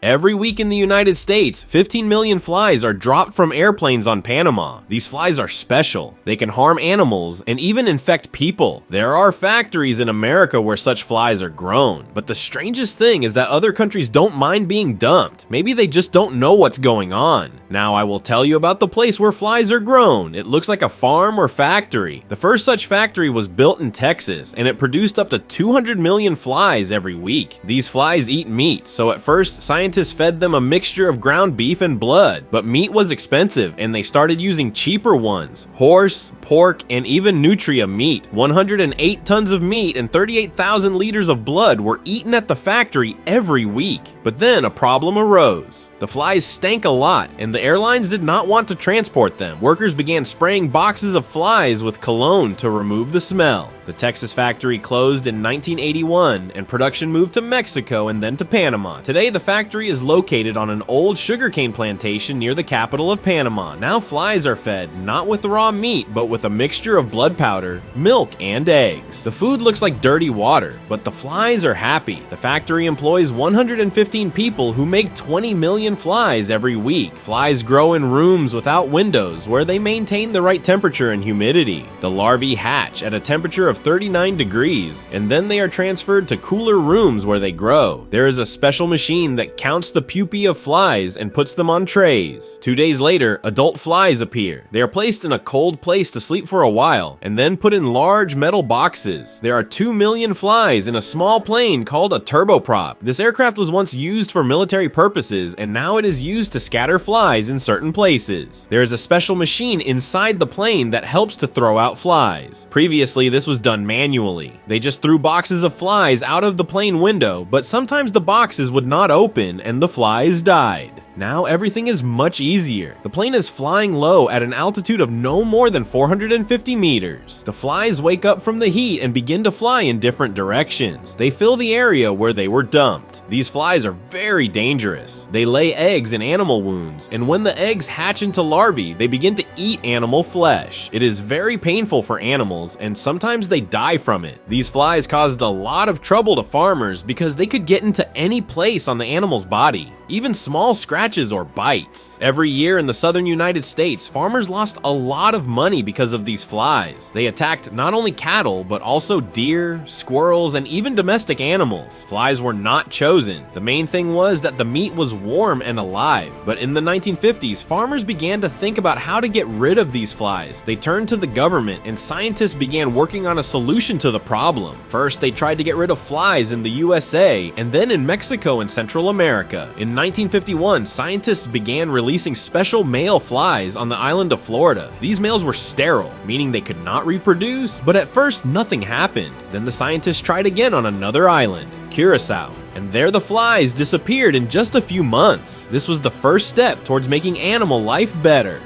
Every week in the United States, 15 million flies are dropped from airplanes on Panama. These flies are special. They can harm animals and even infect people. There are factories in America where such flies are grown. But the strangest thing is that other countries don't mind being dumped. Maybe they just don't know what's going on. Now I will tell you about the place where flies are grown. It looks like a farm or factory. The first such factory was built in Texas, and it produced up to 200 million flies every week. These flies eat meat, so at first scientists fed them a mixture of ground beef and blood, but meat was expensive and they started using cheaper ones: horse, pork, and even nutria meat. 108 tons of meat and 38,000 liters of blood were eaten at the factory every week. But then a problem arose. The flies stank a lot and the airlines did not want to transport them. Workers began spraying boxes of flies with cologne to remove the smell. The Texas factory closed in 1981 and production moved to Mexico and then to Panama. Today the factory is located on an old sugarcane plantation near the capital of Panama. Now flies are fed not with raw meat but with a mixture of blood powder, milk, and eggs. The food looks like dirty water, but the flies are happy. The factory employs 115 people who make 20 million flies every week. Flies grow in rooms without windows where they maintain the right temperature and humidity. The larvae hatch at a temperature of 39 degrees, and then they are transferred to cooler rooms where they grow. There is a special machine that counts the pupae of flies and puts them on trays. 2 days later, adult flies appear. They are placed in a cold place to sleep for a while, and then put in large metal boxes. There are 2 million flies in a small plane called a turboprop. This aircraft was once used for military purposes, and now it is used to scatter flies in certain places. There is a special machine inside the plane that helps to throw out flies. Previously, this was done manually. They just threw boxes of flies out of the plane window, but sometimes the boxes would not open and the flies died. Now everything is much easier. The plane is flying low at an altitude of no more than 450 meters. The flies wake up from the heat and begin to fly in different directions. They fill the area where they were dumped. These flies are very dangerous. They lay eggs in animal wounds, and when the eggs hatch into larvae, they begin to eat animal flesh. It is very painful for animals, and sometimes they die from it. These flies caused a lot of trouble to farmers because they could get into any place on the animal's body, even small scratches or bites. Every year in the southern United States, farmers lost a lot of money because of these flies. They attacked not only cattle, but also deer, squirrels, and even domestic animals. Flies were not chosen. The main thing was that the meat was warm and alive. But in the 1950s, farmers began to think about how to get rid of these flies. They turned to the government, and scientists began working on a solution to the problem. First, they tried to get rid of flies in the USA, and then in Mexico and Central America. In 1951, scientists began releasing special male flies on the island of Florida. These males were sterile, meaning they could not reproduce, but at first nothing happened. Then the scientists tried again on another island, Curacao, and there the flies disappeared in just a few months. This was the first step towards making animal life better.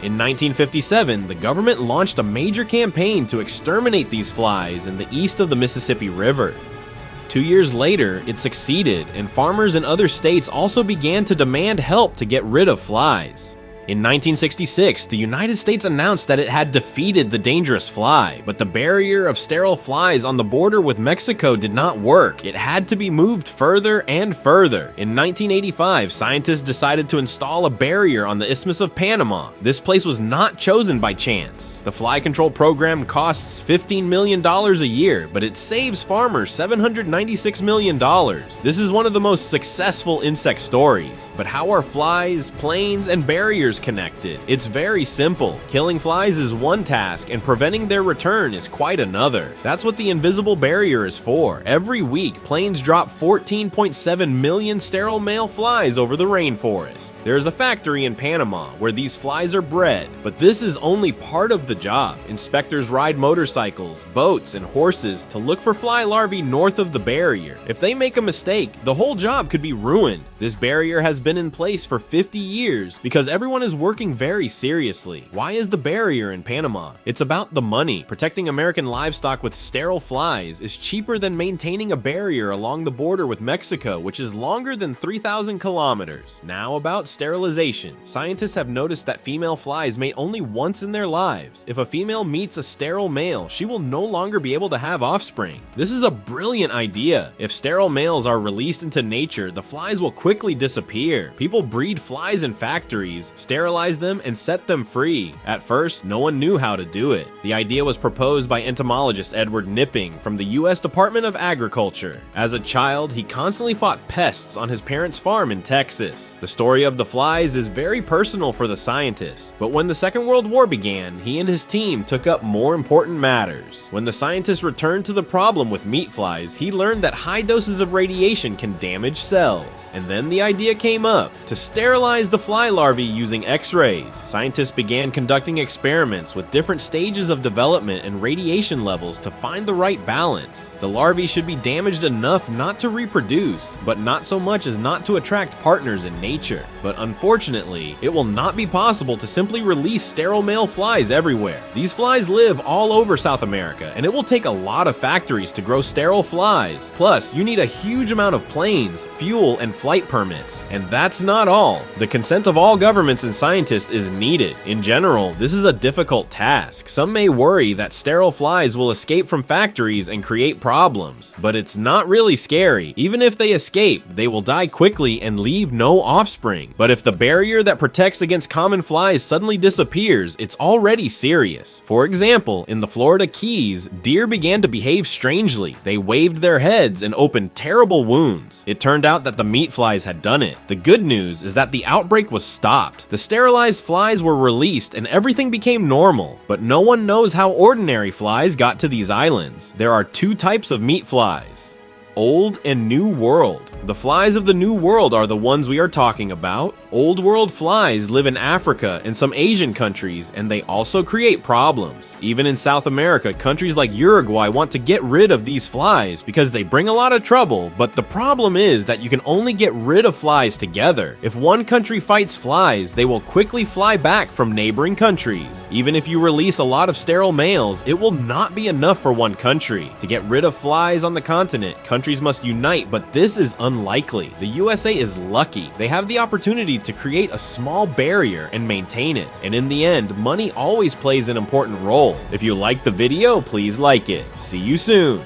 In 1957, the government launched a major campaign to exterminate these flies in the east of the Mississippi River. 2 years later, it succeeded, and farmers in other states also began to demand help to get rid of flies. In 1966, the United States announced that it had defeated the dangerous fly, but the barrier of sterile flies on the border with Mexico did not work. It had to be moved further and further. In 1985, scientists decided to install a barrier on the Isthmus of Panama. This place was not chosen by chance. The fly control program costs $15 million a year, but it saves farmers $796 million. This is one of the most successful insect stories. But how are flies, planes, and barriers connected? It's very simple. Killing flies is one task and preventing their return is quite another. That's what the invisible barrier is for. Every week, planes drop 14.7 million sterile male flies over the rainforest. There is a factory in Panama where these flies are bred, but this is only part of the job. Inspectors ride motorcycles, boats, and horses to look for fly larvae north of the barrier. If they make a mistake, the whole job could be ruined. This barrier has been in place for 50 years because everyone everyone is working very seriously. Why is the barrier in Panama? It's about the money. Protecting American livestock with sterile flies is cheaper than maintaining a barrier along the border with Mexico, which is longer than 3,000 kilometers. Now about sterilization. Scientists have noticed that female flies mate only once in their lives. If a female meets a sterile male, she will no longer be able to have offspring. This is a brilliant idea. If sterile males are released into nature, the flies will quickly disappear. People breed flies in factories, sterilize them, and set them free. At first, no one knew how to do it. The idea was proposed by entomologist Edward Nipping from the U.S. Department of Agriculture. As a child, he constantly fought pests on his parents' farm in Texas. The story of the flies is very personal for the scientist, but when the Second World War began, he and his team took up more important matters. When the scientists returned to the problem with meat flies, he learned that high doses of radiation can damage cells. And then the idea came up to sterilize the fly larvae using X-rays. Scientists began conducting experiments with different stages of development and radiation levels to find the right balance. The larvae should be damaged enough not to reproduce, but not so much as not to attract partners in nature. But unfortunately, it will not be possible to simply release sterile male flies everywhere. These flies live all over South America, and it will take a lot of factories to grow sterile flies. Plus, you need a huge amount of planes, fuel, and flight permits. And that's not all. The consent of all governments and scientists is needed. In general, this is a difficult task. Some may worry that sterile flies will escape from factories and create problems, but it's not really scary. Even if they escape, they will die quickly and leave no offspring. But if the barrier that protects against common flies suddenly disappears, it's already serious. For example, in the Florida Keys, deer began to behave strangely. They waved their heads and opened terrible wounds. It turned out that the meat flies had done it. The good news is that the outbreak was stopped. The sterilized flies were released and everything became normal. But no one knows how ordinary flies got to these islands. There are two types of meat flies: Old and New World. The flies of the New World are the ones we are talking about. Old World flies live in Africa and some Asian countries, and they also create problems. Even in South America, countries like Uruguay want to get rid of these flies because they bring a lot of trouble, but the problem is that you can only get rid of flies together. If one country fights flies, they will quickly fly back from neighboring countries. Even if you release a lot of sterile males, it will not be enough for one country. To get rid of flies on the continent, countries must unite, but this is unlikely. The USA is lucky. They have the opportunity to create a small barrier and maintain it. And in the end, money always plays an important role. If you liked the video, please like it. See you soon.